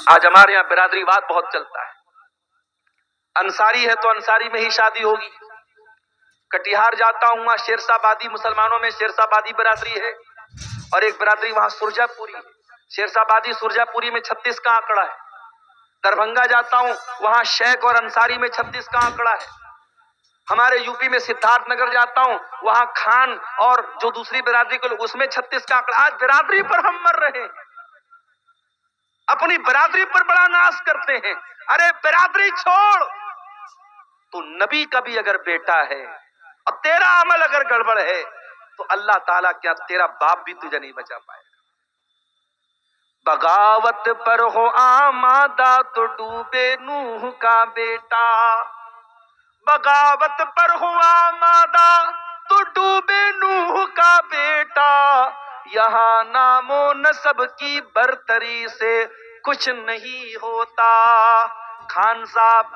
آج ہمارے یہاں برادری واد بہت چلتا ہے. انصاری ہے تو انصاری میں ہی شادی ہوگی. کٹیہار جاتا ہوں وہاں شیرسا بادی مسلمانوں میں شیرسا بادی برادری ہے, اور ایک برادری وہاں سرجا پوری ہے. شیرسا بادی سرجا پوری میں 36 کا آنکڑا ہے. دربھنگا جاتا ہوں وہاں شیخ اور انصاری میں 36 کا آنکڑا ہے. ہمارے یو پی میں سدھارتھ نگر جاتا ہوں وہاں خان اور جو دوسری برادری کے لوگ اس میں 36 کا آنکڑا. آج برادری پر ہم مر رہے ہیں, اپنی برادری پر بڑا ناز کرتے ہیں. ارے برادری چھوڑ, تو نبی کا بھی اگر بیٹا ہے اور تیرا عمل اگر گڑبڑ ہے تو اللہ تعالیٰ کیا تیرا باپ بھی تجھے نہیں بچا پائے گا. بغاوت پر ہو آمادہ تو ڈوبے نوح کا بیٹا. بغاوت پر ہو آمادہ تو ڈوبے نوح کا بیٹا. یہاں نام و نسب کی برتری سے کچھ نہیں ہوتا. خان صاحب,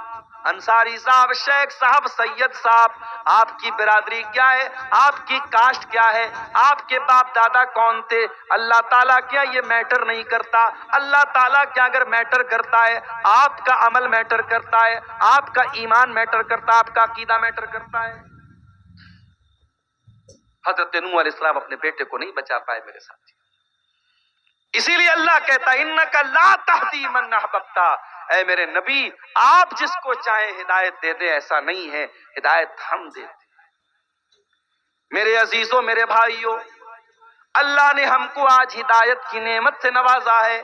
انصاری صاحب, شیخ صاحب, سید صاحب, آپ کی برادری کیا ہے, آپ کی کاسٹ کیا ہے, آپ کے باپ دادا کون تھے, اللہ تعالیٰ کیا یہ میٹر نہیں کرتا. اللہ تعالیٰ کیا اگر میٹر کرتا ہے, آپ کا عمل میٹر کرتا ہے, آپ کا ایمان میٹر کرتا ہے, آپ کا عقیدہ میٹر کرتا ہے. حضرت نوح علیہ السلام اپنے بیٹے کو نہیں بچا پائے میرے ساتھ. اسی لیے اللہ کہتا ہے انک لا تہدی من احببت, اے میرے نبی آپ جس کو چاہے ہدایت دے دے, ایسا نہیں ہے, ہدایت ہم دیتے ہیں. میرے عزیزوں, میرے بھائیوں, اللہ نے ہم کو آج ہدایت کی نعمت سے نوازا ہے,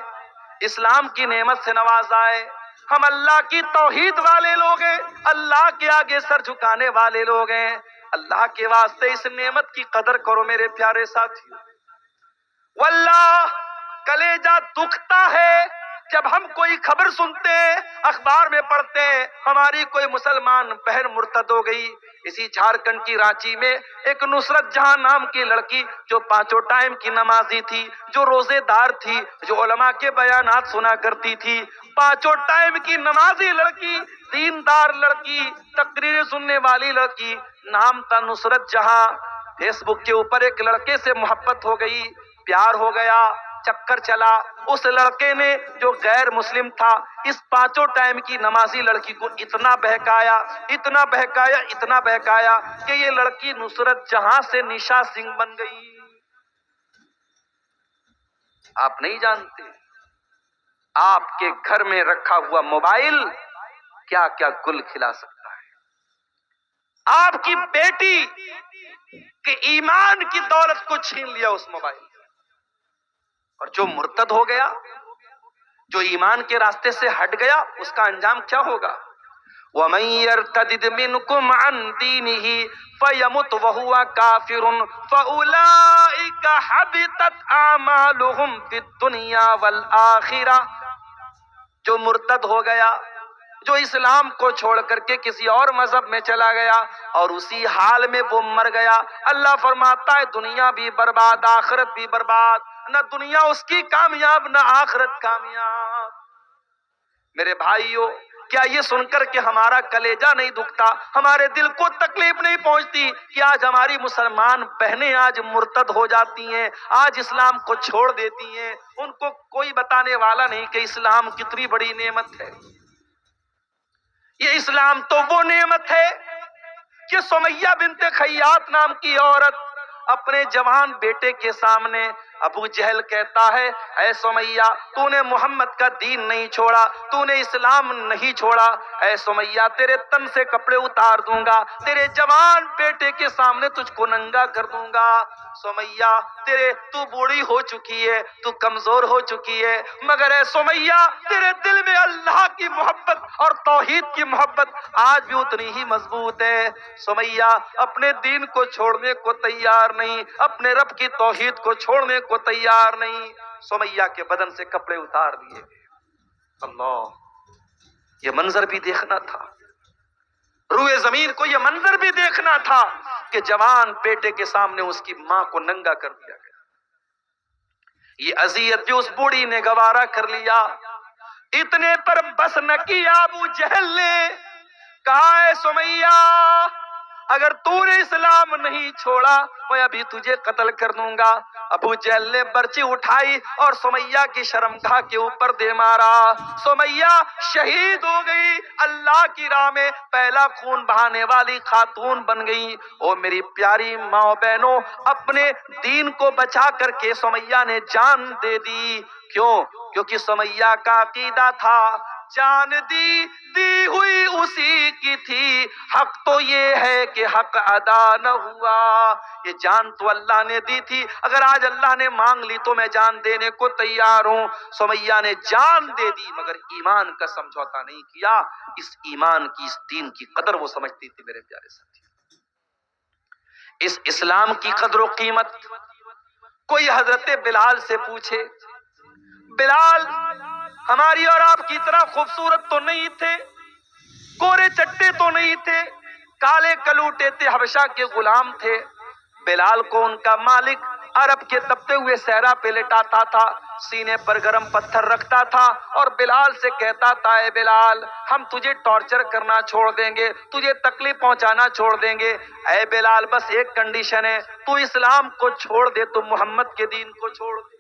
اسلام کی نعمت سے نوازا ہے. ہم اللہ کی توحید والے لوگ ہیں, اللہ کے آگے سر جھکانے والے لوگ ہیں. اللہ کے واسطے اس نعمت کی قدر کرو میرے پیارے ساتھیوں. واللہ کلیجہ دکھتا ہے جب ہم کوئی خبر سنتے ہیں, اخبار میں پڑھتے ہیں ہماری کوئی مسلمان بہن مرتد ہو گئی. اسی جھارکھنڈ کی رانچی میں ایک نصرت جہاں نام کی لڑکی جو 5 ٹائم کی نمازی تھی, جو روزے دار تھی, جو علماء کے بیانات سنا کرتی تھی, 5 ٹائم کی نمازی لڑکی, دیندار لڑکی, تقریریں سننے والی لڑکی, نام تھا نصرت جہاں. فیس بک کے اوپر ایک لڑکے سے محبت ہو گئی, پیار ہو گیا, چکر چلا. اس لڑکے نے جو غیر مسلم تھا اس 5 ٹائم کی نمازی لڑکی کو اتنا بہکایا, اتنا بہکایا, اتنا بہکایا کہ یہ لڑکی نصرت جہاں سے نشا سنگھ بن گئی. آپ نہیں جانتے آپ کے گھر میں رکھا ہوا موبائل کیا کیا گل کھلا سکتا ہے. آپ کی بیٹی کے ایمان کی دولت کو چھین لیا اس موبائل. اور جو مرتد ہو گیا, جو ایمان کے راستے سے ہٹ گیا, اس کا انجام کیا ہوگا؟ وَمَن يَرْتَدِدْ مِنْكُمْ عَنْ دِينِهِ فَيَمُتْ وَهُوَ كَافِرٌ فَأُولَئِكَ حَبِطَتْ أَعْمَالُهُمْ فِي الدُّنْيَا وَالْآخِرَةِ. جو مرتد ہو گیا, جو اسلام کو چھوڑ کر کے کسی اور مذہب میں چلا گیا اور اسی حال میں وہ مر گیا, اللہ فرماتا ہے دنیا بھی برباد, آخرت بھی برباد. نہ دنیا اس کی کامیاب, نہ آخرت کامیاب. میرے بھائیوں, کیا یہ سن کر کے ہمارا کلیجہ نہیں دکھتا, ہمارے دل کو تکلیف نہیں پہنچتی کہ آج ہماری مسلمان بہنیں آج مرتد ہو جاتی ہیں, آج اسلام کو چھوڑ دیتی ہیں, ان کو کوئی بتانے والا نہیں کہ اسلام کتنی بڑی نعمت ہے. یہ اسلام تو وہ نعمت ہے کہ سمیہ بنت خیاط نام کی عورت اپنے جوان بیٹے کے سامنے, ابو جہل کہتا ہے اے سمیہ تو نے محمد کا دین نہیں چھوڑا, تو نے اسلام نہیں چھوڑا, اے سمیہ تیرے تن سے کپڑے اتار دوں گا, تیرے جوان بیٹے کے سامنے تجھ کو ننگا کر دوں گا. سمیہ تو بوڑھی ہو چکی ہے, تو کمزور ہو چکی ہے, مگر اے سمیہ تیرے دل میں اللہ کی محبت اور توحید کی محبت آج بھی اتنی ہی مضبوط ہے. سمیہ اپنے دین کو چھوڑنے کو تیار نہیں, اپنے رب کی توحید کو چھوڑنے کو تیار نہیں. سمیہ کے بدن سے کپڑے اتار دیے گئے. اللہ, یہ منظر بھی دیکھنا تھا, روئے زمین کو یہ منظر بھی دیکھنا تھا کہ جوان بیٹے کے سامنے اس کی ماں کو ننگا کر دیا گیا. یہ اذیت بھی اس بوڑھی نے گوارا کر لیا. اتنے پر بس نہ کیا ابو جہل نے کہا اے سمیہ اگر تو نے اسلام نہیں چھوڑا میں ابھی تجھے قتل کر دوں گا۔ ابو جہل نے برچی اٹھائی اور سمیہ کی شرمگاہ کے اوپر دے مارا۔ سمیہ شہید ہو گئی، اللہ کی راہ میں پہلا خون بہانے والی خاتون بن گئی۔ او میری پیاری ماں بہنوں، اپنے دین کو بچا کر کے سمیہ نے جان دے دی۔ کیوں؟ کیونکہ سمیہ کا عقیدہ تھا جان دی ہوئی اسی کی تھی، حق تو یہ ہے کہ حق ادا نہ ہوا۔ یہ جان تو اللہ نے دی تھی، اگر آج اللہ نے مانگ لی تو میں جان دینے کو تیار ہوں۔ سمیہ نے جان دے دی مگر ایمان کا سمجھوتا نہیں کیا۔ اس ایمان کی، اس دین کی قدر وہ سمجھتی تھی میرے پیارے ساتھی۔ اس اسلام کی قدر و قیمت کوئی حضرت بلال سے پوچھے۔ بلال ہماری اور آپ کی طرح خوبصورت تو نہیں تھے، گورے چٹے تو نہیں تھے، کالے کلوٹے تھے، حبشہ کے غلام تھے۔ بلال کو ان کا مالک عرب کے تپتے ہوئے صحرا پہ لٹاتا تھا، سینے پر گرم پتھر رکھتا تھا اور بلال سے کہتا تھا، اے بلال ہم تجھے ٹارچر کرنا چھوڑ دیں گے، تجھے تکلیف پہنچانا چھوڑ دیں گے، اے بلال بس ایک کنڈیشن ہے، تو اسلام کو چھوڑ دے، تو محمد کے دین کو چھوڑ دے۔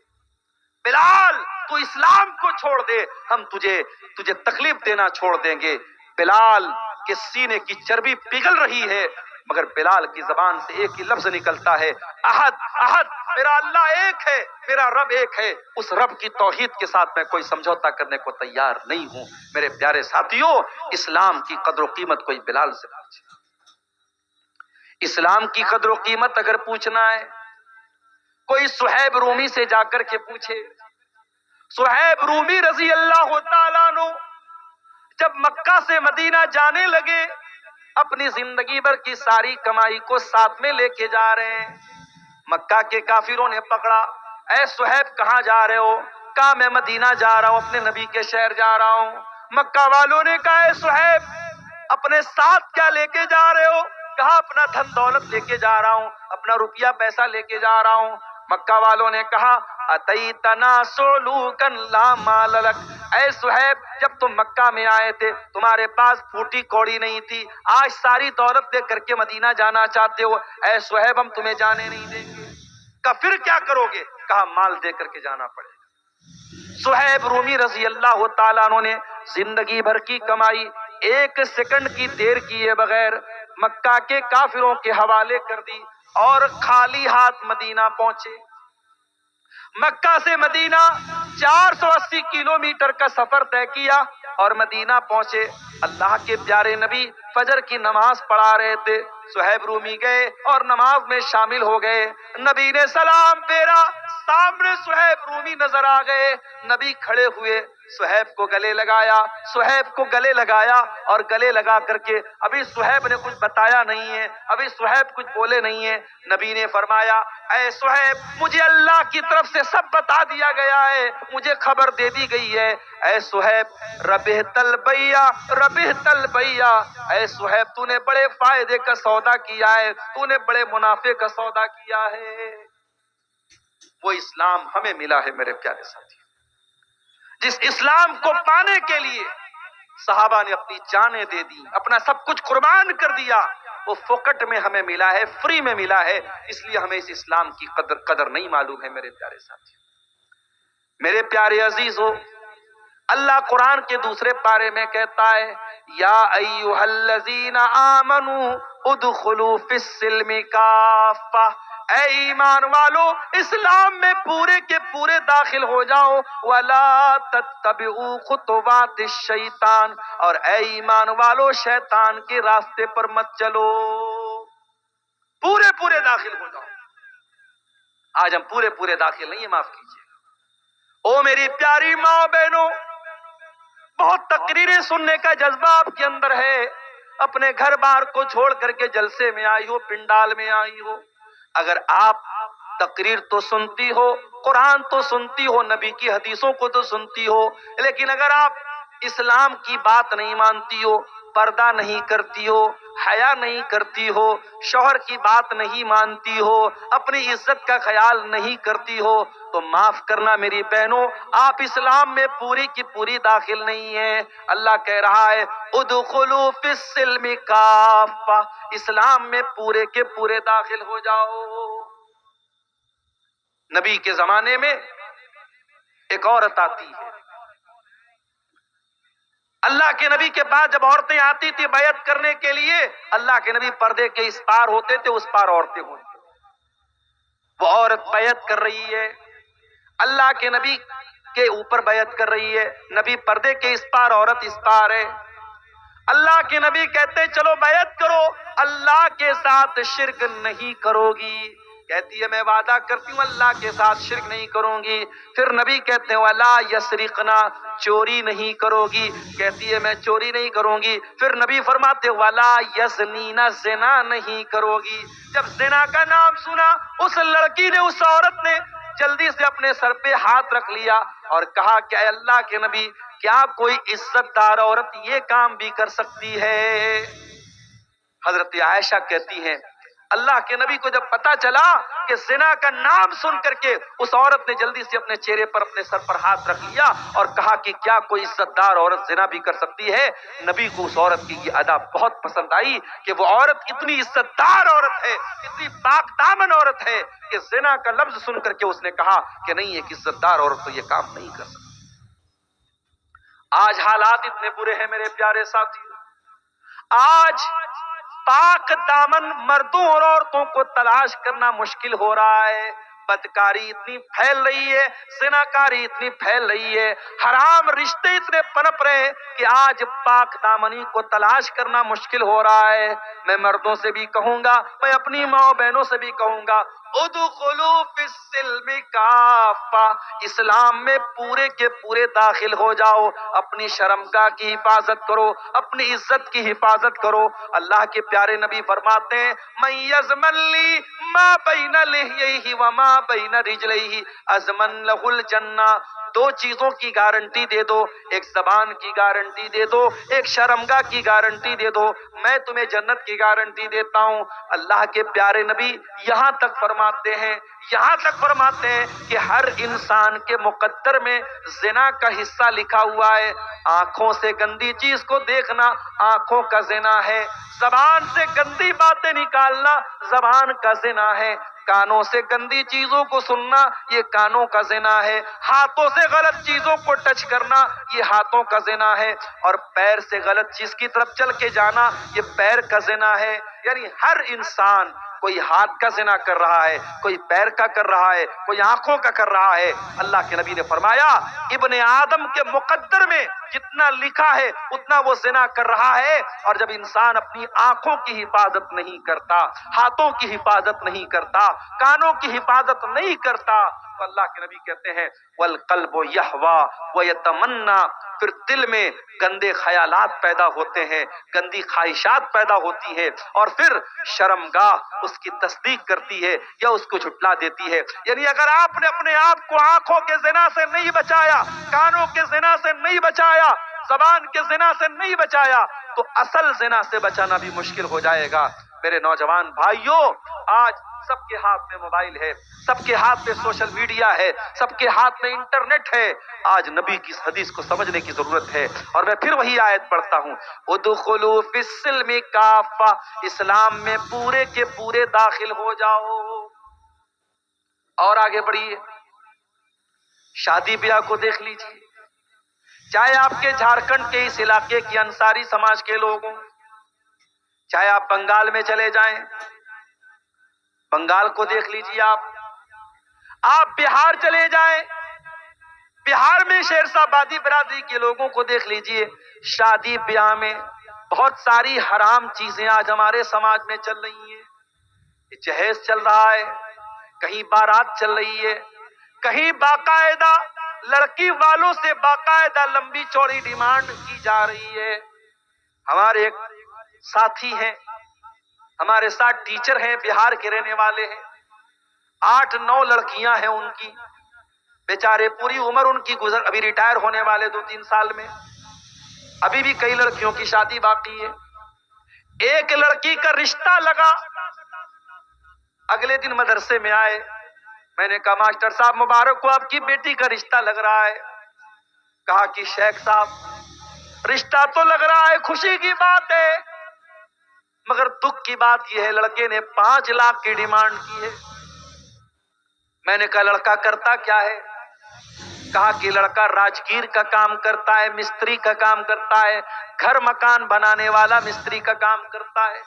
بلال تو اسلام کو چھوڑ دے، ہم تجھے تکلیف دینا چھوڑ دیں گے۔ بلال کے سینے کی چربی پگھل رہی ہے مگر بلال کی زبان سے ایک ہی لفظ نکلتا ہے، احد احد، میرا اللہ ایک ہے، میرا رب ایک ہے۔ اس رب کی توحید کے ساتھ میں کوئی سمجھوتا کرنے کو تیار نہیں ہوں۔ میرے پیارے ساتھیوں، اسلام کی قدر و قیمت کوئی بلال سے پوچھے۔ اسلام کی قدر و قیمت اگر پوچھنا ہے کوئی صہیب رومی سے جا کر کے پوچھے۔ صہیب رومی رضی اللہ تعالیٰ عنہ جب مکہ سے مدینہ جانے لگے، اپنی زندگی بھر کی ساری کمائی کو ساتھ میں لے کے جا رہے ہیں۔ مکہ کے کافروں نے پکڑا، اے صہیب کہاں جا رہے ہو؟ کہا میں مدینہ جا رہا ہوں، اپنے نبی کے شہر جا رہا ہوں۔ مکہ والوں نے کہا، اے صہیب اپنے ساتھ کیا لے کے جا رہے ہو؟ کہا اپنا دھن دولت لے کے جا رہا ہوں، اپنا روپیہ پیسہ لے کے جا رہا ہوں۔ مکہ والوں نے کہا، اتیتنا سلوکن لا مال لک، اے صہیب جب تم مکہ میں آئے تھے تمہارے پاس پھوٹی کوڑی نہیں تھی، آج ساری دولت لے کر کے مدینہ جانا چاہتے ہو، اے صہیب ہم تمہیں جانے نہیں دیں گے۔ کہا پھر کیا کرو گے؟ کہا مال دے کر کے جانا پڑے گا۔ صہیب رومی رضی اللہ تعالیٰ عنہ نے زندگی بھر کی کمائی ایک سیکنڈ کی دیر کیے بغیر مکہ کے کافروں کے حوالے کر دی اور خالی ہاتھ مدینہ پہنچے۔ مکہ سے مدینہ 480 کلومیٹر کا سفر طے کیا اور مدینہ پہنچے۔ اللہ کے پیارے نبی فجر کی نماز پڑھا رہے تھے، صہیب رومی گئے اور نماز میں شامل ہو گئے۔ نبی نے سلام پھیرا، سامنے صہیب رومی نظر آ گئے۔ نبی کھڑے ہوئے، صہیب کو گلے لگایا، صہیب کو گلے لگایا اور گلے لگا کر کے ابھی صہیب نے کچھ بتایا نہیں ہے، ابھی صہیب کچھ بولے نہیں ہے۔ نبی نے فرمایا، اے صہیب مجھے اللہ کی طرف سے سب بتا دیا گیا ہے، مجھے خبر دے دی گئی ہے۔ اے صہیب ربحت البیع ربحت البیع، اے صہیب تو نے بڑے فائدے کا سودا کیا ہے، تو نے بڑے منافع کا سودا کیا ہے۔ وہ اسلام ہمیں ملا ہے میرے پیارے ساتھی، جس اسلام کو پانے کے لیے صحابہ نے اپنی جانیں دے دی، اپنا سب کچھ قربان کر دیا، وہ فوکٹ میں ہمیں ملا ہے، فری میں ملا ہے، اس لیے ہمیں اس اسلام کی قدر نہیں معلوم ہے میرے پیارے ساتھی۔ میرے پیارے عزیزو، اللہ قرآن کے دوسرے پارے میں کہتا ہے، یا ایھا الذین آمنوا ادخلوا فی السلم کافہ، اے ایمان والو اسلام میں پورے کے پورے داخل ہو جاؤ، ولا تتبعوا خطوات الشیطان، اور اے ایمان والو شیطان کے راستے پر مت چلو، پورے داخل ہو جاؤ۔ آج ہم پورے داخل نہیں ہیں، معاف کیجیے۔ او میری پیاری ماں بہنوں، بہت تقریریں سننے کا جذبہ آپ کے اندر ہے، اپنے گھر بار کو چھوڑ کر کے جلسے میں آئی ہو، پنڈال میں آئی ہو۔ اگر آپ تقریر تو سنتی ہو، قرآن تو سنتی ہو، نبی کی حدیثوں کو تو سنتی ہو، لیکن اگر آپ اسلام کی بات نہیں مانتی ہو، پردہ نہیں کرتی ہو، حیا نہیں کرتی ہو، شوہر کی بات نہیں مانتی ہو، اپنی عزت کا خیال نہیں کرتی ہو، تو معاف کرنا میری بہنوں، آپ اسلام میں پوری کی پوری داخل نہیں ہیں۔ اللہ کہہ رہا ہے ادخلوا فی السلم کافہ، اسلام میں پورے کے پورے داخل ہو جاؤ۔ نبی کے زمانے میں ایک عورت آتی ہے، اللہ کے نبی کے پاس جب عورتیں آتی تھی بیعت کرنے کے لیے، اللہ کے نبی پردے کے اس پار ہوتے تھے، اس پار عورتیں ہوتی تھیں۔ وہ عورت بیعت کر رہی ہے، اللہ کے نبی کے اوپر بیعت کر رہی ہے، نبی پردے کے اس پار، عورت اس پار ہے۔ اللہ کے نبی کہتے ہیں چلو بیعت کرو، اللہ کے ساتھ شرک نہیں کرو گی۔ کہتی ہے میں وعدہ کرتی ہوں اللہ کے ساتھ شرک نہیں کروں گی۔ پھر نبی کہتے ہیں وَلَا يَسْرِقْنَا، چوری نہیں کرو گی۔ کہتی ہے میں چوری نہیں کروں گی۔ پھر نبی فرماتے وَلَا يَزْنِينَ، زنا نہیں کرو گی۔ جب زنا کا نام سنا، اس لڑکی نے، اس عورت نے جلدی سے اپنے سر پہ ہاتھ رکھ لیا اور کہا کہ اے اللہ کے نبی، کیا کوئی عزت دار عورت یہ کام بھی کر سکتی ہے؟ حضرت عائشہ کہتی ہیں اللہ کے نبی کو جب پتا چلا کہ زنا کا نام سن کر کے اس عورت نے جلدی سے اپنے چہرے پر، اپنے سر پر ہاتھ رکھ لیا اور کہا کہ کیا کوئی عزت دار عورت زنا بھی کر سکتی ہے؟ نبی کو اس عورت کی یہ ادا بہت پسند آئی کہ وہ عورت اتنی عزت دار عورت ہے، اتنی پاک دامن عورت ہے کہ زنا کا لفظ سن کر کے اس نے کہا کہ نہیں، ایک عزت دار عورت تو یہ کام نہیں کر سکتی۔ آج حالات اتنے برے ہیں میرے پیارے ساتھی، آج پاک دامن مردوں اور عورتوں کو تلاش کرنا مشکل ہو رہا ہے۔ بدکاری اتنی پھیل رہی ہے، زناکاری اتنی پھیل رہی ہے، حرام رشتے اتنے پنپ رہے ہیں کہ آج پاک دامنی کو تلاش کرنا مشکل ہو رہا ہے۔ میں مردوں سے بھی کہوں گا، میں اپنی ماں بہنوں سے بھی کہوں گا ادخلوا فی السلم کافہ، اسلام میں پورے کے پورے داخل ہو جاؤ، اپنی شرمگاہ کی حفاظت کرو، اپنی عزت کی حفاظت کرو۔ اللہ کے پیارے نبی فرماتے ہیں من یضمن لی ما بین لحیہ وما بین رجلیہ اضمن لہ الجنہ، دو چیزوں کی گارنٹی دے دو، ایک زبان کی گارنٹی دے دو، ایک شرمگاہ کی گارنٹی دے دو، میں تمہیں جنت کی گارنٹی دیتا ہوں۔ اللہ کے پیارے نبی یہاں تک فرماتے ہیں، یہاں تک فرماتے ہیں کہ ہر انسان کے مقدر میں زنا کا حصہ لکھا ہوا ہے۔ آنکھوں سے گندی چیز کو دیکھنا آنکھوں کا زنا ہے، زبان سے گندی باتیں نکالنا زبان کا زنا ہے، کانوں سے گندی چیزوں کو سننا یہ کانوں کا زنا ہے، ہاتھوں سے غلط چیزوں کو ٹچ کرنا یہ ہاتھوں کا زنا ہے، اور پیر سے غلط چیز کی طرف چل کے جانا یہ پیر کا زنا ہے۔ یعنی ہر انسان، کوئی ہاتھ کا زنا کر رہا ہے، کوئی پیر کا کر رہا ہے، کوئی آنکھوں کا کر رہا ہے۔ اللہ کے نبی نے فرمایا ابن آدم کے مقدر میں جتنا لکھا ہے اتنا وہ زنا کر رہا ہے۔ اور جب انسان اپنی آنکھوں کی حفاظت نہیں کرتا، ہاتھوں کی حفاظت نہیں کرتا، کانوں کی حفاظت نہیں کرتا، تو اللہ کے نبی کہتے ہیں والقلب یہوی ویتمنی، پھر دل میں گندے خیالات پیدا ہوتے ہیں، گندی خواہشات پیدا ہوتی ہے، اور پھر شرمگاہ اس کی تصدیق کرتی ہے یا اس کو جھٹلا دیتی ہے۔ یعنی اگر آپ نے اپنے آپ کو آنکھوں کے زنا سے نہیں بچایا، کانوں کے زنا سے نہیں بچایا، زبان کے زنا سے نہیں بچایا، تو اصل زنا سے بچانا بھی مشکل ہو جائے گا۔ میرے نوجوان بھائیوں، آج سب کے ہاتھ میں موبائل ہے، سب کے ہاتھ میں سوشل میڈیا ہے، سب کے ہاتھ میں انٹرنیٹ ہے۔ آج نبی کی اس حدیث کو سمجھنے کی ضرورت ہے، اور میں پھر وہی آیت پڑھتا ہوں ادخلوا فی السلم کافہ، اسلام میں پورے کے پورے داخل ہو جاؤ۔ اور آگے بڑھیے، شادی بیاہ کو دیکھ لیجیے، چاہے آپ کے جھارکھنڈ کے اس علاقے کی انصاری سماج کے لوگ ہوں، چاہے آپ بنگال میں چلے جائیں، بنگال کو دیکھ لیجیے، آپ بہار چلے جائیں، بہار میں شیرشاہ آبادی برادری کے لوگوں کو دیکھ لیجیے، شادی بیاہ میں بہت ساری حرام چیزیں آج ہمارے سماج میں چل رہی ہیں۔ جہیز چل رہا ہے، کہیں بارات چل رہی ہے، کہیں باقاعدہ لڑکی والوں سے باقاعدہ لمبی چوڑی ڈیمانڈ کی جا رہی ہے۔ ہمارے ایک ساتھی ہیں، ہمارے ساتھ ٹیچر ہیں، بہار کے رہنے والے ہیں، 8-9 لڑکیاں ہیں ان کی، بیچارے پوری عمر ان کی گزر، ابھی ریٹائر ہونے والے 2-3 سال میں، ابھی بھی کئی لڑکیوں کی شادی باقی ہے. ایک لڑکی کا رشتہ لگا، اگلے دن مدرسے میں آئے، میں نے کہا ماسٹر صاحب مبارک ہو، آپ کی بیٹی کا رشتہ لگ رہا ہے. کہا کہ شیخ صاحب رشتہ تو لگ رہا ہے، خوشی کی بات ہے، مگر دکھ کی بات یہ ہے لڑکے نے 5 لاکھ کی ڈیمانڈ کی ہے. میں نے کہا لڑکا کرتا کیا ہے؟ کہا کہ لڑکا راجگیر کا کام کرتا ہے، مستری کا کام کرتا ہے، گھر مکان بنانے والا مستری کا کام کرتا ہے.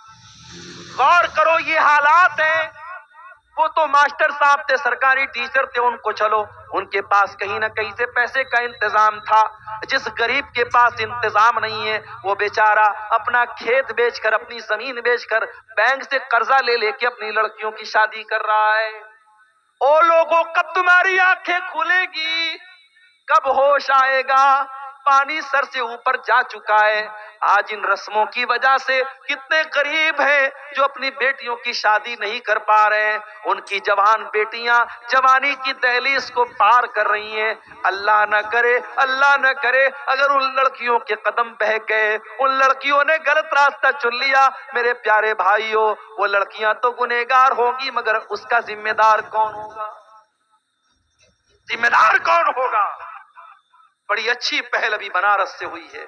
غور کرو یہ حالات ہیں. وہ تو ماسٹر صاحب تھے، سرکاری ٹیچر تھے، ان کو چلو ان کے پاس کہیں نہ کہیں سے پیسے کا انتظام تھا. جس غریب کے پاس انتظام نہیں ہے وہ بیچارہ اپنا کھیت بیچ کر، اپنی زمین بیچ کر، بینک سے قرضہ لے لے کے اپنی لڑکیوں کی شادی کر رہا ہے. او لوگوں کب تمہاری آنکھیں کھلے گی؟ کب ہوش آئے گا؟ پانی سر سے اوپر جا چکا ہے. آج ان رسموں کی وجہ سے کتنے غریب ہیں جو اپنی بیٹیوں کی شادی نہیں کر پا رہے ہیں. ان کی جوان بیٹیاں جوانی کی دہلیز کو پار کر رہی ہیں. اللہ نہ کرے، اللہ نہ کرے اگر ان لڑکیوں کے قدم بہک گئے، ان لڑکیوں نے غلط راستہ چن لیا، میرے پیارے بھائیوں وہ لڑکیاں تو گنہگار ہوگی مگر اس کا ذمہ دار کون ہوگا؟ ذمہ دار کون ہوگا؟ بڑی اچھی پہل ابھی بنارس سے ہوئی ہے.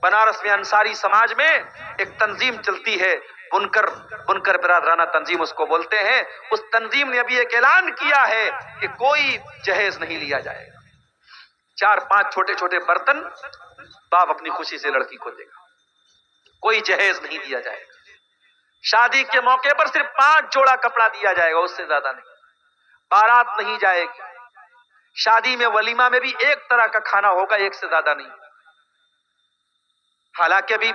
بنارس میں انصاری سماج میں ایک تنظیم چلتی ہے، بنکر برادرانہ تنظیم اس کو بولتے ہیں. اس تنظیم نے ابھی ایک اعلان کیا ہے کہ کوئی جہیز نہیں لیا جائے گا. 4-5 چھوٹے چھوٹے برتن باپ اپنی خوشی سے لڑکی کو دے گا، کوئی جہیز نہیں دیا جائے گا. شادی کے موقع پر صرف 5 جوڑا کپڑا دیا جائے گا، اس سے زیادہ نہیں. بارات نہیں جائے گی. شادی میں ولیمہ میں بھی ایک طرح کا کھانا ہوگا، ایک سے زیادہ نہیں. حالانکہ ابھی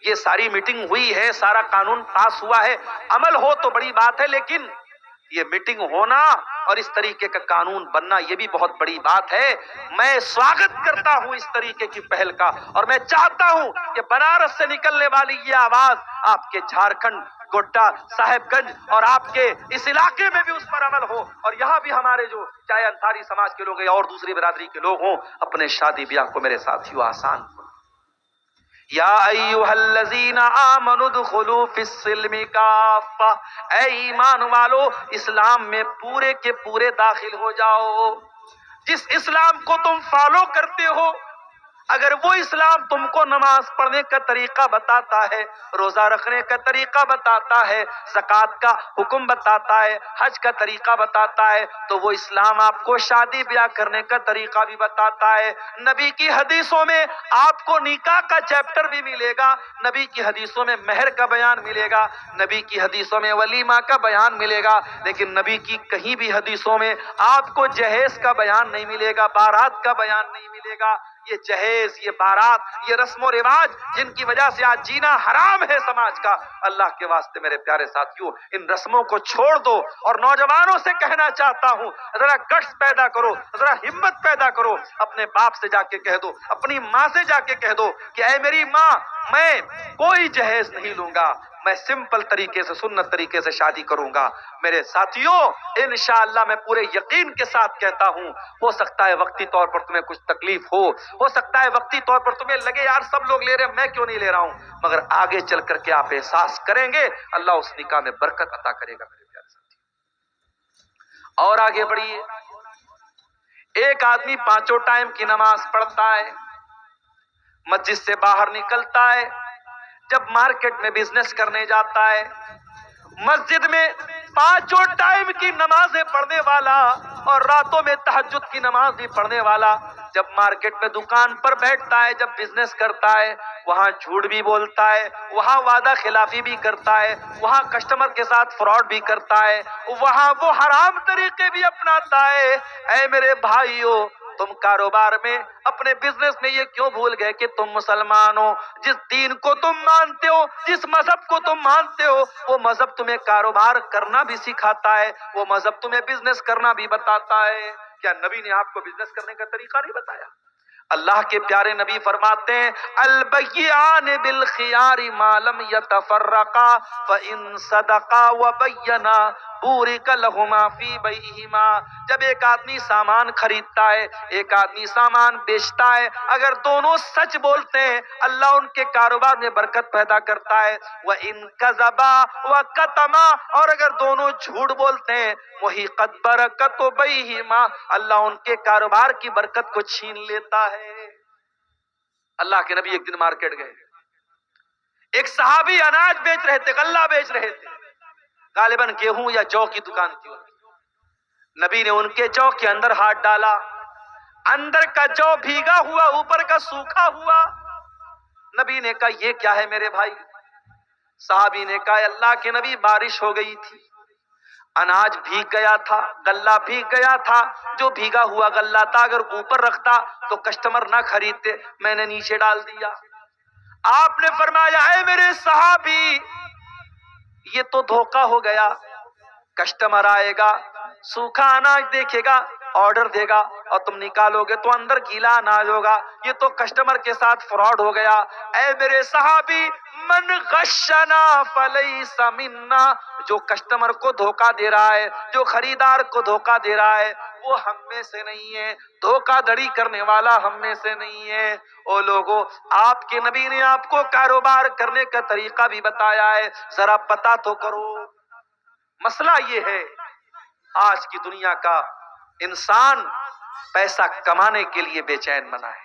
یہ ساری میٹنگ ہوئی ہے، سارا قانون پاس ہوا ہے، عمل ہو تو بڑی بات ہے، لیکن یہ میٹنگ ہونا اور اس طریقے کا قانون بننا یہ بھی بہت بڑی بات ہے. میں سواگت کرتا ہوں اس طریقے کی پہل کا، اور میں چاہتا ہوں کہ بنارس سے نکلنے والی یہ آواز آپ کے جھارکھنڈ، گوڈا، صاحب گنج اور آپ کے اس علاقے میں بھی اس پر عمل ہو، اور یہاں بھی ہمارے جو چاہے انصاری سماج کے لوگ ہیں یا اور دوسری برادری کے لوگ ہوں اپنے شادی بیاہ کو میرے ساتھیوں آسان ہو. یا ایھا الذین آمنوا ادخلوا فی السلم کافہ، اے ایمان والو اسلام میں پورے کے پورے داخل ہو جاؤ. جس اسلام کو تم فالو کرتے ہو، اگر وہ اسلام تم کو نماز پڑھنے کا طریقہ بتاتا ہے، روزہ رکھنے کا طریقہ بتاتا ہے، زکوٰۃ کا حکم بتاتا ہے، حج کا طریقہ بتاتا ہے، تو وہ اسلام آپ کو شادی بیاہ کرنے کا طریقہ بھی بتاتا ہے. نبی کی حدیثوں میں آپ کو نکاح کا چیپٹر بھی ملے گا، نبی کی حدیثوں میں مہر کا بیان ملے گا، نبی کی حدیثوں میں ولیمہ کا بیان ملے گا، لیکن نبی کی کہیں بھی حدیثوں میں آپ کو جہیز کا بیان نہیں ملے گا، بارات کا بیان نہیں ملے گا. یہ جہیز، یہ بارات، یہ رسم و رواج جن کی وجہ سے آج جینا حرام ہے سماج کا، اللہ کے واسطے میرے پیارے ساتھیوں ان رسموں کو چھوڑ دو. اور نوجوانوں سے کہنا چاہتا ہوں ذرا گٹس پیدا کرو، ذرا ہمت پیدا کرو. اپنے باپ سے جا کے کہہ دو، اپنی ماں سے جا کے کہہ دو کہ اے میری ماں میں کوئی جہیز نہیں لوں گا، میں سمپل طریقے سے، سنت طریقے سے شادی کروں گا. میرے ساتھیوں انشاءاللہ میں پورے یقین کے ساتھ کہتا ہوں، ہو سکتا ہے وقتی طور پر تمہیں کچھ تکلیف ہو سکتا ہے وقتی طور پر تمہیں لگے یار سب لوگ لے رہے ہیں میں کیوں نہیں لے رہا ہوں، مگر آگے چل کر کے آپ احساس کریں گے اللہ اس نکاح میں برکت عطا کرے گا. میرے پیارے ساتھی اور آگے بڑھیے. ایک آدمی 5 ٹائم کی نماز پڑھتا ہے، مسجد سے باہر نکلتا ہے، جب مارکیٹ میں بزنس کرنے جاتا ہے، مسجد میں 5 ٹائم کی نمازیں پڑھنے والا اور راتوں میں تہجد کی نماز بھی پڑھنے والا، جب مارکیٹ میں دکان پر بیٹھتا ہے، جب بزنس کرتا ہے، وہاں جھوٹ بھی بولتا ہے، وہاں وعدہ خلافی بھی کرتا ہے، وہاں کسٹمر کے ساتھ فراڈ بھی کرتا ہے، وہاں وہ حرام طریقے بھی اپناتا ہے. اے میرے بھائیو تم کاروبار میں، اپنے بزنس میں یہ کیوں بھول گئے کہ تم مسلمان ہو؟ جس دین کو تم مانتے ہو، جس مذہب کو تم مانتے ہو، وہ مذہب تمہیں کاروبار کرنا بھی سکھاتا ہے، وہ مذہب تمہیں بزنس کرنا بھی بتاتا ہے. کیا نبی نے آپ کو بزنس کرنے کا طریقہ نہیں بتایا؟ اللہ کے پیارے نبی فرماتے ہیں البیعان بالخیار ما لم یتفرقا فإن صدقا وبینا بورک لہما فی بیعہما. جب ایک آدمی سامان خریدتا ہے، ایک آدمی سامان بیچتا ہے، اگر دونوں سچ بولتے ہیں اللہ ان کے کاروبار میں برکت پیدا کرتا ہے. وَإِن كَذَبَا وَكَتَمَا، اور اگر دونوں جھوٹ بولتے ہیں وَحِقَتْ بَرَكَتُ بَيْنِهِمَا، اللہ ان کے کاروبار کی برکت کو چھین لیتا ہے. اللہ کے نبی ایک دن مارکیٹ گئے، ایک صحابی اناج بیچ رہے تھے، غلہ بیچ رہے تھے، غالباً گیہوں یا جو کی دکان تھی ان کی. نبی نے ان کے جو کے اندر ہاتھ ڈالا، اندر کا جو بھیگا ہوا، اوپر کا سوکھا ہوا. نبی نے کہا یہ کیا ہے میرے بھائی؟ صحابی نے کہا اللہ کے نبی بارش ہو گئی تھی، اناج بھیگ گیا تھا، غلہ بھیگ گیا تھا، جو بھیگا ہوا غلہ تھا اگر اوپر رکھتا تو کسٹمر نہ خریدتے، میں نے نیچے ڈال دیا. آپ نے فرمایا اے میرے صحابی یہ تو دھوکا ہو گیا، کسٹمر آئے گا، سوکھا اناج دیکھے گا، آرڈر دے گا اور تم نکالو گے تو اندر گیلا اناج ہوگا، یہ تو کسٹمر کے ساتھ فراڈ ہو گیا. اے میرے صحابی من غشنا فلیس منا، جو کسٹمر کو دھوکا دے رہا ہے، جو خریدار کو دھوکا دے رہا ہے وہ ہم میں سے نہیں ہے، دھوکا دھڑی کرنے والا ہم میں سے نہیں ہے. او لوگو، آپ کے نبی نے آپ کو کاروبار کرنے کا طریقہ بھی بتایا ہے، ذرا پتا تو کرو. مسئلہ یہ ہے آج کی دنیا کا انسان پیسہ کمانے کے لیے بے چین بنا ہے.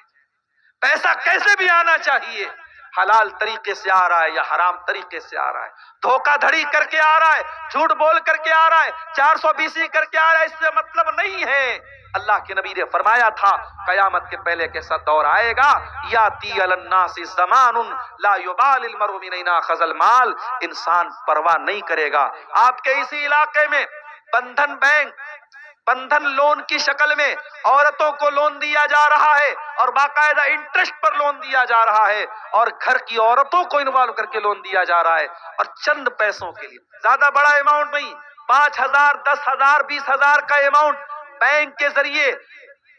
پیسہ کیسے بھی آنا چاہیے، حلال طریقے سے آ رہا ہے یا حرام طریقے سے آ رہا ہے، دھوکہ دھڑی کر کے آ رہا ہے، جھوٹ بول کر کے آ رہا ہے، 420 کر کے آ رہا ہے، اس سے مطلب نہیں ہے. اللہ کے نبی نے فرمایا تھا قیامت کے پہلے کیسا دور آئے گا، یاتی علی الناس زمان لا یبال المرء من اینا اخذ المال، انسان پرواہ نہیں کرے گا. آپ کے اسی علاقے میں بندھن بینک، بندھن لون کی شکل میں عورتوں کو لون دیا جا رہا ہے اور باقاعدہ انٹرسٹ پر لون دیا جا رہا ہے، اور گھر کی عورتوں کو انوالو کر کے لون دیا جا رہا ہے، اور چند پیسوں کے لیے، زیادہ بڑا اماؤنٹ نہیں، 5,000 10,000 20,000 کا اماؤنٹ بینک کے ذریعے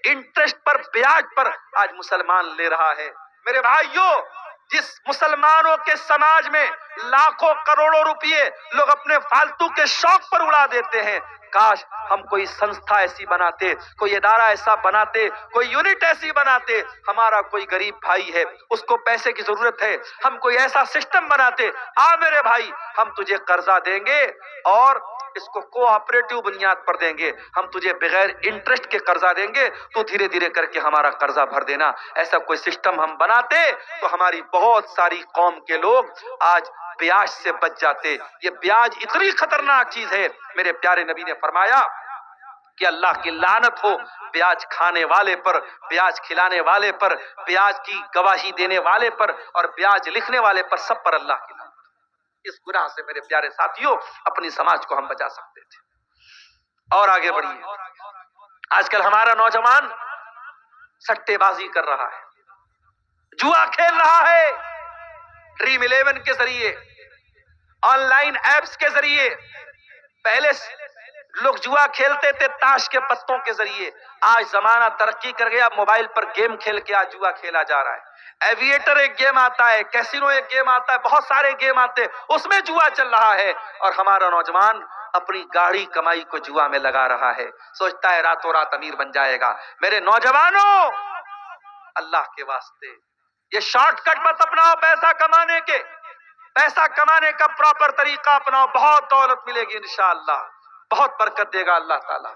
انٹرسٹ پر، بیاج پر آج مسلمان لے رہا ہے. میرے بھائیوں، جس مسلمانوں کے سماج میں لاکھوں کروڑوں روپئے لوگ اپنے فالتو کے شوق پر اڑا دیتے ہیں، کاش ہم کوئی سنستھا ایسی بناتے، کوئی ادارہ ایسا بناتے، کوئی یونٹ ایسی بناتے. ہمارا کوئی غریب بھائی ہے، اس کو پیسے کی ضرورت ہے، ہم کوئی ایسا سسٹم بناتے، آ میرے بھائی ہم تجھے قرضہ دیں گے اور اس کو کوآپریٹو بنیاد پر دیں گے، ہم تجھے بغیر انٹرسٹ کے قرضہ دیں گے، تو دھیرے دھیرے کر کے ہمارا قرضہ بھر دینا. ایسا کوئی سسٹم ہم بناتے تو ہماری بہت ساری قوم کے لوگ آج بیاج سے بچ جاتے. یہ بیاج اتنی خطرناک چیز ہے، میرے پیارے نبی نے فرمایا کہ اللہ کی لعنت ہو بیاج کھانے والے پر، بیاج کھلانے والے پر، بیاج کی گواہی دینے والے پر اور بیاج لکھنے والے پر، سب پر اللہ کی لعنت. اس گناہ سے میرے پیارے ساتھیوں اپنی سماج کو ہم بچا سکتے تھے. اور آگے بڑھیے، آج کل ہمارا نوجوان سٹے بازی کر رہا ہے، جوا کھیل رہا ہے، ڈریم 11 کے ذریعے، آن لائن ایپس کے ذریعے. پہلے لوگ جوا کھیلتے تھے تاش کے پتوں کے ذریعے، آج زمانہ ترقی کر گیا، موبائل پر گیم کھیل کے آج جوا کھیلا جا رہا ہے. ایویٹر ایک گیم آتا ہے، کیسینو ایک گیم آتا ہے، بہت سارے گیم آتے ہیں، اس میں جوا چل رہا ہے. اور ہمارا نوجوان اپنی گاڑی کمائی کو جوا میں لگا رہا ہے، سوچتا ہے راتوں رات امیر بن جائے گا. میرے نوجوانوں، اللہ کے واسطے یہ شارٹ کٹ مت اپناؤ پیسہ کمانے کے، پیسہ کمانے کا پراپر طریقہ اپناؤ، بہت دولت ملے گی انشاءاللہ، بہت برکت دے گا اللہ تعالیٰ.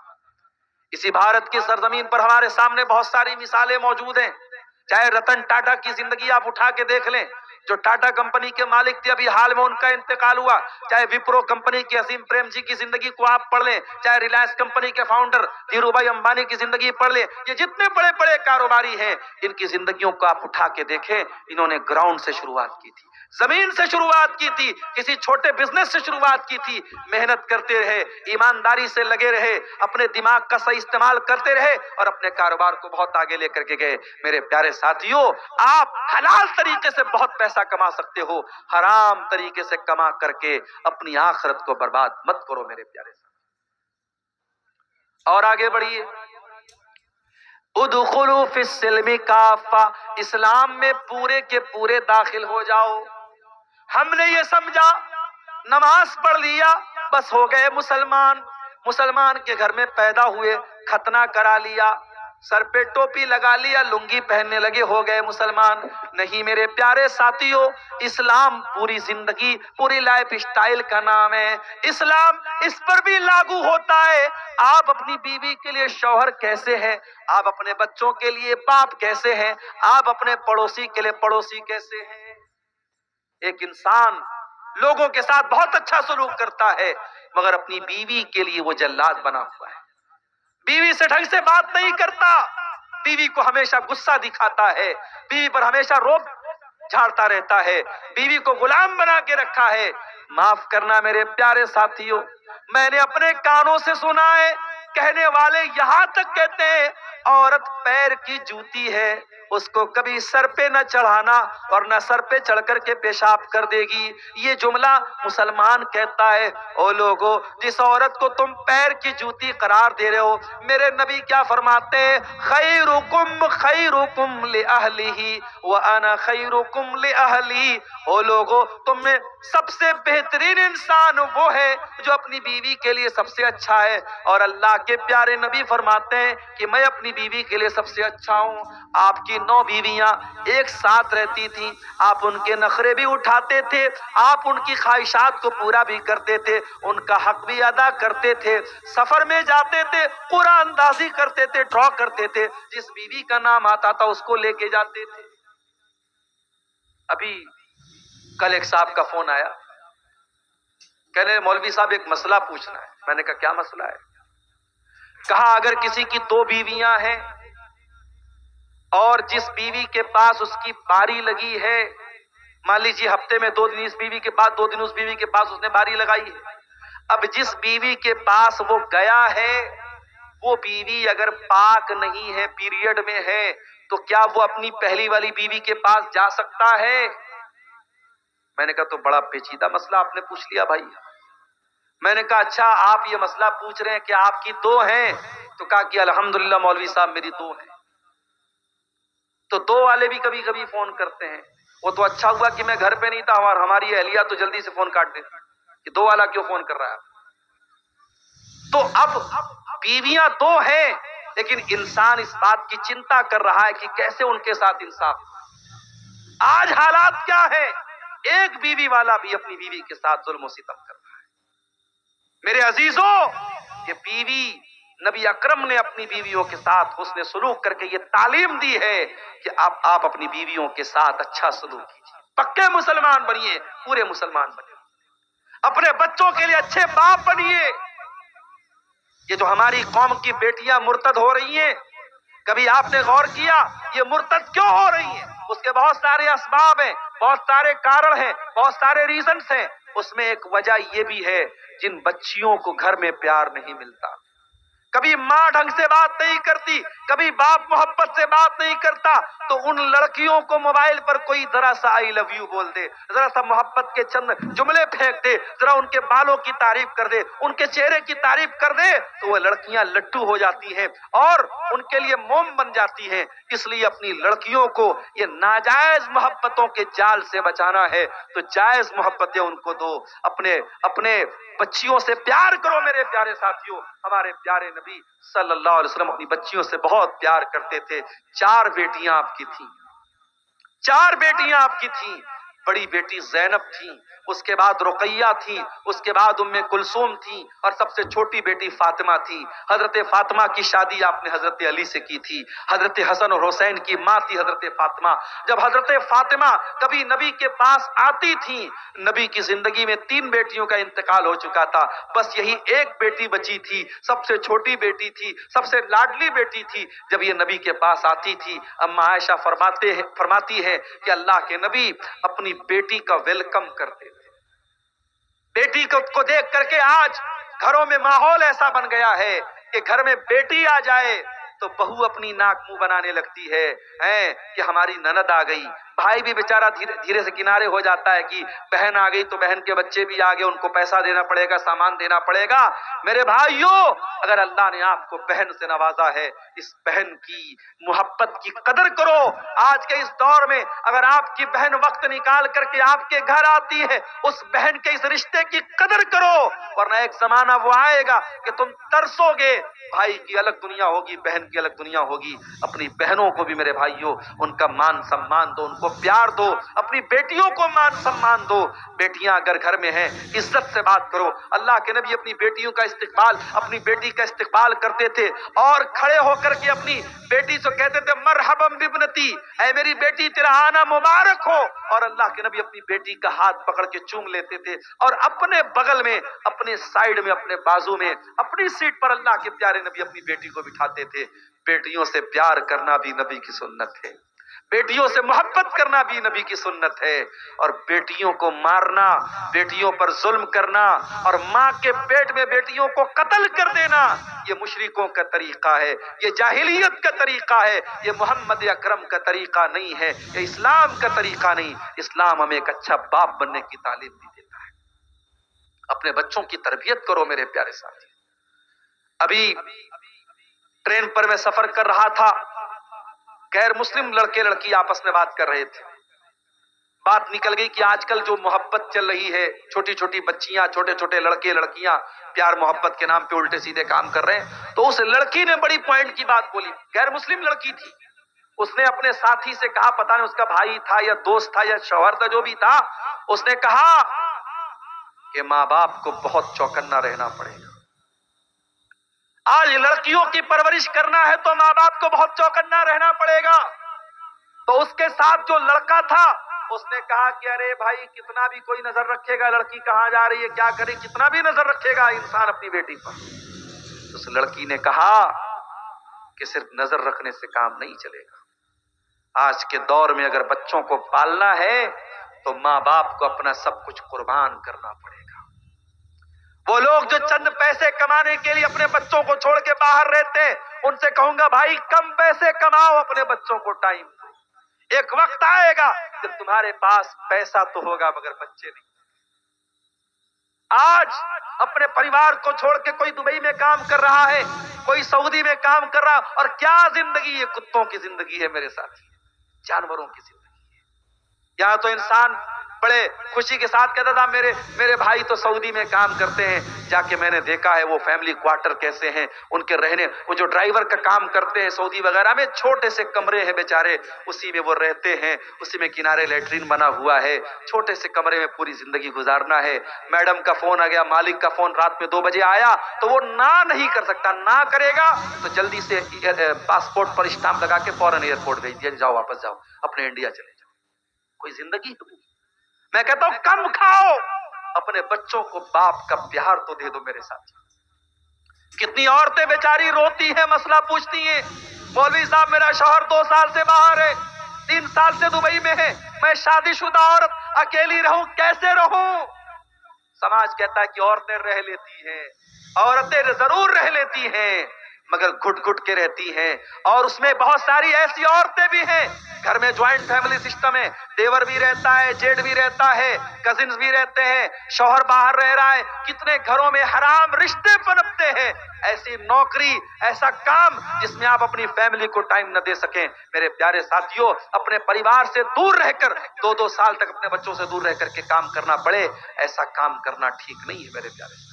اسی بھارت کی سرزمین پر ہمارے سامنے بہت ساری مثالیں موجود ہیں. چاہے رتن ٹاٹا کی زندگی آپ اٹھا کے دیکھ لیں، جو ٹاٹا کمپنی کے مالک تھے، ابھی حال میں ان کا انتقال ہوا. چاہے وپرو کمپنی کے عظیم پریم جی کی زندگی کو آپ پڑھ لیں، چاہے ریلائنس کمپنی کے فاؤنڈر دھیرو بھائی امبانی کی زندگی پڑھ لیں، یہ جتنے بڑے بڑے کاروباری ہیں ان کی زندگیوں کو آپ اٹھا کے دیکھیں. انہوں نے گراؤنڈ سے شروعات کی تھی، زمین سے شروعات کی تھی، کسی چھوٹے بزنس سے شروعات کی تھی، محنت کرتے رہے، ایمانداری سے لگے رہے، اپنے دماغ کا صحیح استعمال کرتے رہے اور اپنے کاروبار کو بہت آگے لے کر کے گئے. میرے پیارے ساتھیوں، آپ حلال طریقے سے بہت پیسہ کما سکتے ہو، حرام طریقے سے کما کر کے اپنی آخرت کو برباد مت کرو میرے پیارے ساتھی. اور آگے بڑھیے، ادخلوا فی السلم کافہ، اسلام میں پورے کے پورے داخل ہو جاؤ۔ ہم نے یہ سمجھا نماز پڑھ لیا بس ہو گئے مسلمان، مسلمان کے گھر میں پیدا ہوئے، ختنہ کرا لیا، سر پہ ٹوپی لگا لیا، لنگی پہننے لگے، ہو گئے مسلمان۔ نہیں میرے پیارے ساتھیوں، اسلام پوری زندگی، پوری لائف اسٹائل کا نام ہے۔ اسلام اس پر بھی لاگو ہوتا ہے، آپ اپنی بیوی کے لیے شوہر کیسے ہیں، آپ اپنے بچوں کے لیے باپ کیسے ہیں، آپ اپنے پڑوسی کے لیے پڑوسی کیسے ہیں۔ ایک انسان لوگوں کے ساتھ بہت اچھا سلوک کرتا ہے مگر اپنی بیوی کے لیے وہ جلاد بنا ہوا ہے، بیوی سے ڈھنگ سے بات نہیں کرتا، بیوی کو ہمیشہ غصہ دکھاتا ہے، بیوی پر ہمیشہ روب جھاڑتا رہتا ہے، بیوی کو غلام بنا کے رکھا ہے۔ معاف کرنا میرے پیارے ساتھیوں، میں نے اپنے کانوں سے سنا ہے، کہنے والے یہاں تک کہتے ہیں عورت پیر کی جوتی ہے، اس کو کبھی سر پہ نہ چڑھانا اور نہ سر پہ چڑھ کر کے پیشاب کر دے گی۔ یہ جملہ مسلمان کہتا ہے۔ او لوگو، جس عورت کو تم پیر کی جوتی قرار دے رہے ہو، میرے نبی کیا فرماتے ہیں؟ خیرکم خیرکم لأہلہ وانا خیرکم لأہلی۔ او لوگو، تم میں سب سے بہترین انسان وہ ہے جو اپنی بیوی کے لیے سب سے اچھا ہے، اور اللہ کے پیارے نبی فرماتے ہیں کہ میں اپنی بیوی کے لیے سب سے اچھا ہوں۔ آپ کی 9 بیویاں ایک ساتھ رہتی تھیں، آپ ان کے نخرے بھی اٹھاتے تھے، آپ ان کی خواہشات کو پورا بھی کرتے تھے، ان کا حق بھی ادا کرتے تھے، سفر میں جاتے تھے قرآن اندازی کرتے تھے، ڈرا کرتے تھے، جس بیوی کا نام آتا تھا اس کو لے کے جاتے تھے۔ ابھی کل ایک صاحب کا فون آیا، کہنے مولوی صاحب ایک مسئلہ پوچھنا ہے۔ میں نے کہا کیا مسئلہ ہے؟ کہا اگر کسی کی 2 بیویاں ہیں اور جس بیوی کے پاس اس کی باری لگی ہے، مان لیجیے ہفتے میں 2 دن اس بیوی کے پاس، 2 دن اس بیوی کے پاس اس نے باری لگائی ہے، اب جس بیوی کے پاس وہ گیا ہے وہ بیوی اگر پاک نہیں ہے، پیریڈ میں ہے، تو کیا وہ اپنی پہلی والی بیوی کے پاس جا سکتا ہے؟ میں نے کہا تو بڑا پیچیدہ مسئلہ آپ نے پوچھ لیا بھائی۔ میں نے کہا اچھا آپ یہ مسئلہ پوچھ رہے ہیں کہ آپ کی 2 ہیں، تو کہا کہ الحمدللہ مولوی صاحب میری 2 ہیں۔ تو 2 والے بھی کبھی کبھی فون کرتے ہیں، وہ تو اچھا ہوا کہ میں گھر پہ نہیں تھا، اور ہماری اہلیہ تو جلدی سے فون کاٹ دیتی کہ 2 والا کیوں فون کر رہا ہے۔ تو اب بیویاں 2 ہیں لیکن انسان اس بات کی چنتا کر رہا ہے کہ کیسے ان کے ساتھ انصاف۔ آج حالات کیا ہے؟ ایک بیوی والا بھی اپنی بیوی کے ساتھ ظلم و ستم کر رہا ہے۔ میرے عزیزوں، یہ بیوی، نبی اکرم نے اپنی بیویوں کے ساتھ حسن سلوک کر کے یہ تعلیم دی ہے کہ آپ اپنی بیویوں کے ساتھ اچھا سلوک کیجیے، پکے مسلمان بنیے، پورے مسلمان بنیے، اپنے بچوں کے لیے اچھے باپ بنیے۔ یہ جو ہماری قوم کی بیٹیاں مرتد ہو رہی ہیں، کبھی آپ نے غور کیا یہ مرتد کیوں ہو رہی ہیں؟ اس کے بہت سارے اسباب ہیں، بہت سارے کارن ہیں، بہت سارے ریزنز ہیں۔ اس میں ایک وجہ یہ بھی ہے جن بچیوں کو گھر میں پیار نہیں ملتا، کبھی ماں ڈھنگ سے بات نہیں کرتی، کبھی باپ محبت سے بات نہیں کرتا، تو ان لڑکیوں کو موبائل پر کوئی ذرا سا آئی لو یو بول دے، ذرا سا محبت کے چند جملے پھینک دے، ذرا ان کے بالوں کی تعریف کر دے، ان کے چہرے کی تعریف کر دے، تو وہ لڑکیاں لٹو ہو جاتی ہیں اور ان کے لیے موم بن جاتی ہیں۔ اس لیے اپنی لڑکیوں کو یہ ناجائز محبتوں کے جال سے بچانا ہے تو جائز محبتیں ان کو دو، اپنے بچیوں سے پیار کرو میرے پیارے ساتھیوں۔ ہمارے پیارے نبی صلی اللہ علیہ وسلم اپنی بچیوں سے بہت پیار کرتے تھے۔ 4 بیٹیاں آپ کی تھیں، 4 بیٹیاں آپ کی تھیں۔ بڑی بیٹی زینب تھی، اس کے بعد رقیہ تھی، اس کے بعد ام کلثوم تھی، اور سب سے چھوٹی بیٹی فاطمہ تھی۔ حضرت فاطمہ کی شادی آپ نے حضرت علی سے کی تھی۔ حضرت حسن اور حسین کی ماں تھی حضرت فاطمہ۔ جب حضرت فاطمہ کبھی نبی کے پاس آتی تھی، نبی کی زندگی میں 3 بیٹیوں کا انتقال ہو چکا تھا، بس یہی ایک بیٹی بچی تھی، سب سے چھوٹی بیٹی تھی، سب سے لاڈلی بیٹی تھی۔ جب یہ نبی کے پاس آتی تھی، اما عائشہ فرماتی ہے کہ اللہ کے نبی اپنی بیٹی کا ویلکم کرتے تھے۔ بیٹی کو دیکھ کر کے آج گھروں میں ماحول ایسا بن گیا ہے کہ گھر میں بیٹی آ جائے تو بہو اپنی ناک منہ بنانے لگتی ہے کہ ہماری نند آ گئی. بھائی بھی بیچارہ دھیرے سے کنارے ہو جاتا ہے کہ بہن آ گئی تو بہن کے بچے بھی آگے, ان کو پیسہ دینا پڑے گا, سامان دینا پڑے گا. میرے بھائیوں, اگر اللہ نے آپ کو بہن سے نوازا ہے, اس بہن کی محبت کی قدر کرو. آج کے اس دور میں اگر آپ کی بہن وقت نکال کر کے آپ کے گھر آتی ہے, اس بہن کے اس رشتے کی قدر کرو, ورنہ ایک زمانہ وہ آئے گا کہ تم ترسو گے. بھائی کی الگ دنیا ہوگی, بہن کی الگ دنیا ہوگی. اپنی بہنوں کو بھی میرے بھائیوں ان کا مان سمان دو, ان کو پیار دو. اپنی بیٹیوں کو مان سمان دو. بیٹیاں اگر گھر میں ہیں عزت سے بات کرو. اللہ کے نبی اپنی بیٹیوں کا استقبال, اپنی بیٹی کا استقبال کرتے تھے اور کھڑے ہو کر کے اپنی بیٹی سے کہتے تھے مرحبا بابنتی, اے میری بیٹی تیرا آنا مبارک ہو. اور اللہ کے نبی اپنی بیٹی کا ہاتھ پکڑ کے چوم لیتے تھے اور اپنے بغل میں, اپنے سائیڈ میں, اپنے بازو میں, اپنی سیٹ پر اللہ کے پیارے نبی اپنی بیٹی کو بٹھاتے تھے. بیٹیوں سے پیار کرنا بھی نبی کی سنت ہے, بیٹیوں سے محبت کرنا بھی نبی کی سنت ہے. اور بیٹیوں کو مارنا, بیٹیوں پر ظلم کرنا اور ماں کے پیٹ میں بیٹیوں کو قتل کر دینا, یہ مشرکوں کا طریقہ ہے, یہ جاہلیت کا طریقہ ہے, یہ محمد اکرم کا طریقہ نہیں ہے, یہ اسلام کا طریقہ نہیں. اسلام ہمیں ایک اچھا باپ بننے کی تعلیم بھی دیتا ہے. اپنے بچوں کی تربیت کرو میرے پیارے ساتھی. ابھی ٹرین پر میں سفر کر رہا تھا, غیر مسلم لڑکے لڑکی آپس میں بات کر رہے تھے. بات نکل گئی کہ آج کل جو محبت چل رہی ہے, چھوٹی چھوٹی بچیاں, چھوٹے چھوٹے لڑکے لڑکیاں پیار محبت کے نام پہ الٹے سیدھے کام کر رہے ہیں. تو اس لڑکی نے بڑی پوائنٹ کی بات بولی, غیر مسلم لڑکی تھی. اس نے اپنے ساتھی سے کہا, پتہ نہیں اس کا بھائی تھا یا دوست تھا یا شوہر تھا, جو بھی تھا, اس نے کہا کہ ماں باپ کو بہت چوکنا رہنا پڑے گا. آج لڑکیوں کی پرورش کرنا ہے تو ماں باپ کو بہت چوکنا رہنا پڑے گا. تو اس کے ساتھ جو لڑکا تھا اس نے کہا کہ ارے بھائی, کتنا بھی کوئی نظر رکھے گا, لڑکی کہاں جا رہی ہے, کیا کرے, کتنا بھی نظر رکھے گا انسان اپنی بیٹی پر. اس لڑکی نے کہا کہ صرف نظر رکھنے سے کام نہیں چلے گا. آج کے دور میں اگر بچوں کو پالنا ہے تو ماں باپ کو اپنا سب کچھ قربان کرنا پڑے گا. وہ لوگ جو چند پیسے کمانے کے لیے اپنے بچوں کو چھوڑ کے باہر رہتے, ان سے کہوں گا بھائی کم پیسے کماؤ, اپنے بچوں کو ٹائم دو. ایک وقت آئے گا کہ تمہارے پاس پیسہ تو ہوگا مگر بچے نہیں. آج اپنے پریوار کو چھوڑ کے کوئی دبئی میں کام کر رہا ہے, کوئی سعودی میں کام کر رہا, اور کیا زندگی, یہ کتوں کی زندگی ہے میرے ساتھ, جانوروں کی زندگی ہے. یہاں تو انسان بڑے خوشی کے ساتھ کہتا تھا میرے بھائی تو سعودی میں کام کرتے ہیں, جا کے میں نے دیکھا ہے وہ فیملی کوارٹر کیسے ہیں ان کے رہنے. وہ جو ڈرائیور کا کام کرتے ہیں سعودی وغیرہ میں, چھوٹے سے کمرے ہیں بیچارے, اسی میں وہ رہتے ہیں, اسی میں کنارے لیٹرین بنا ہوا ہے, چھوٹے سے کمرے میں پوری زندگی گزارنا ہے. میڈم کا فون آ گیا, مالک کا فون رات میں 2 بجے آیا تو وہ نہ نہیں کر سکتا, نہ کرے گا تو جلدی سے پاسپورٹ پر اسٹامپ لگا کے فوراً ایئرپورٹ بھیج دیا, جاؤ واپس جاؤ اپنے انڈیا چلے جاؤ. کوئی زندگی ہے؟ میں کہتا ہوں کم کھاؤ, اپنے بچوں کو باپ کا پیار تو دے دو میرے ساتھ. کتنی عورتیں بیچاری روتی ہیں, مسئلہ پوچھتی ہیں, مولوی صاحب میرا شوہر 2 سال سے باہر ہے, 3 سال سے دبئی میں ہے, میں شادی شدہ عورت اکیلی رہوں, کیسے رہوں؟ سماج کہتا ہے کہ عورتیں رہ لیتی ہیں, عورتیں ضرور رہ لیتی ہیں مگر گھٹ گھٹ کے رہتی ہیں. اور اس میں بہت ساری ایسی عورتیں بھی ہیں, گھر میں جوائنٹ فیملی سسٹم ہے, دیور بھی رہتا ہے, جیٹ بھی رہتا ہے, کزنز بھی رہتے ہیں, شوہر باہر رہ رہا ہے, کتنے گھروں میں حرام رشتے پنپتے ہیں. ایسی نوکری, ایسا کام جس میں آپ اپنی فیملی کو ٹائم نہ دے سکیں. میرے پیارے ساتھیوں, اپنے پریوار سے دور رہ کر 2 سال تک اپنے بچوں سے دور رہ کر کے کام کرنا پڑے, ایسا کام کرنا ٹھیک نہیں ہے میرے پیارے ساتھی.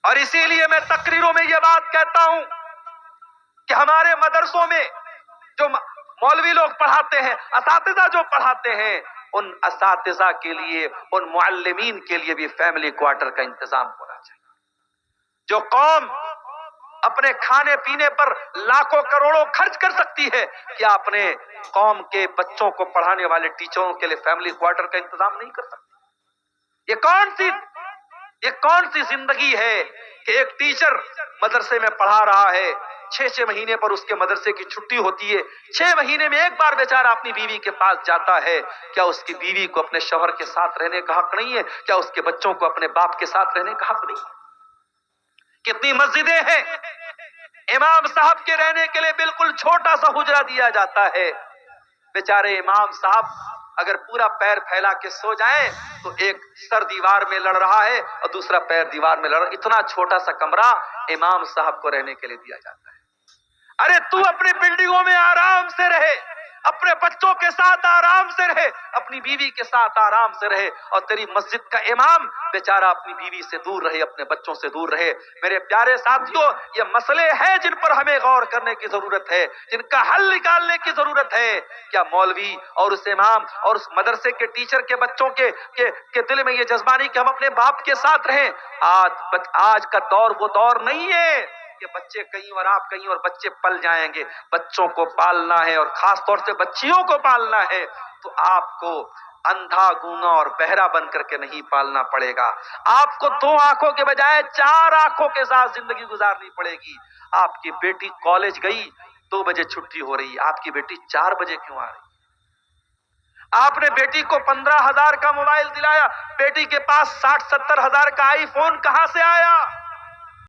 اور اسی لیے میں تقریروں میں یہ بات کہتا ہوں کہ ہمارے مدرسوں میں جو مولوی لوگ پڑھاتے ہیں, اساتذہ جو پڑھاتے ہیں, ان اساتذہ کے لیے, ان معلمین کے لیے بھی فیملی کوارٹر کا انتظام ہونا چاہیے. جو قوم اپنے کھانے پینے پر لاکھوں کروڑوں خرچ کر سکتی ہے, کیا اپنے قوم کے بچوں کو پڑھانے والے ٹیچروں کے لیے فیملی کوارٹر کا انتظام نہیں کر سکتی؟ یہ کون سی زندگی ہے کہ ایک ٹیچر مدرسے میں پڑھا رہا ہے, 6 مہینے پر اس کے مدرسے کی چھٹی ہوتی ہے, 6 مہینے میں ایک بار بیچارہ اپنی بیوی کے پاس جاتا ہے. کیا اس کی بیوی کو اپنے شوہر کے ساتھ رہنے کا حق نہیں ہے؟ کیا اس کے بچوں کو اپنے باپ کے ساتھ رہنے کا حق نہیں ہے؟ کتنی مسجدیں ہیں امام صاحب کے رہنے کے لیے بالکل چھوٹا سا حجرہ دیا جاتا ہے. بیچارے امام صاحب اگر پورا پیر پھیلا کے سو جائیں تو ایک سر دیوار میں لڑ رہا ہے اور دوسرا پیر دیوار میں لڑ رہا ہے. اتنا چھوٹا سا کمرہ امام صاحب کو رہنے کے لیے دیا جاتا ہے. ارے تو اپنی بلڈنگوں میں آرام سے رہے, اپنے بچوں کے ساتھ آرام سے رہے, اپنی بیوی کے ساتھ آرام سے رہے, اور تیری مسجد کا امام بیچارہ اپنی بیوی سے دور رہے, اپنے بچوں سے دور رہے. میرے پیارے ساتھیوں, یہ مسئلے ہیں جن پر ہمیں غور کرنے کی ضرورت ہے, جن کا حل نکالنے کی ضرورت ہے. کیا مولوی اور اس امام اور اس مدرسے کے ٹیچر کے بچوں کے دل میں یہ جذبہ نہیں کہ ہم اپنے باپ کے ساتھ رہیں؟ آج کا دور وہ دور نہیں ہے کہ بچے کہیں اور آپ کہیں اور بچے پل جائیں گے. بچوں کو پالنا ہے اور خاص طور سے بچیوں کو پالنا ہے تو آپ کو اندھا, گونگا اور بہرا بن کر کے نہیں پالنا پڑے گا. آپ کو 2 آنکھوں کے بجائے 4 آنکھوں کے ساتھ زندگی گزارنی پڑے گی. آپ کی بیٹی کالج گئی, 2 بجے چھٹی ہو رہی, آپ کی بیٹی 4 بجے کیوں آ رہی؟ آپ نے بیٹی کو 15,000 کا موبائل دلایا, بیٹی کے پاس 60-70 ہزار کا آئی فون کہاں سے آیا؟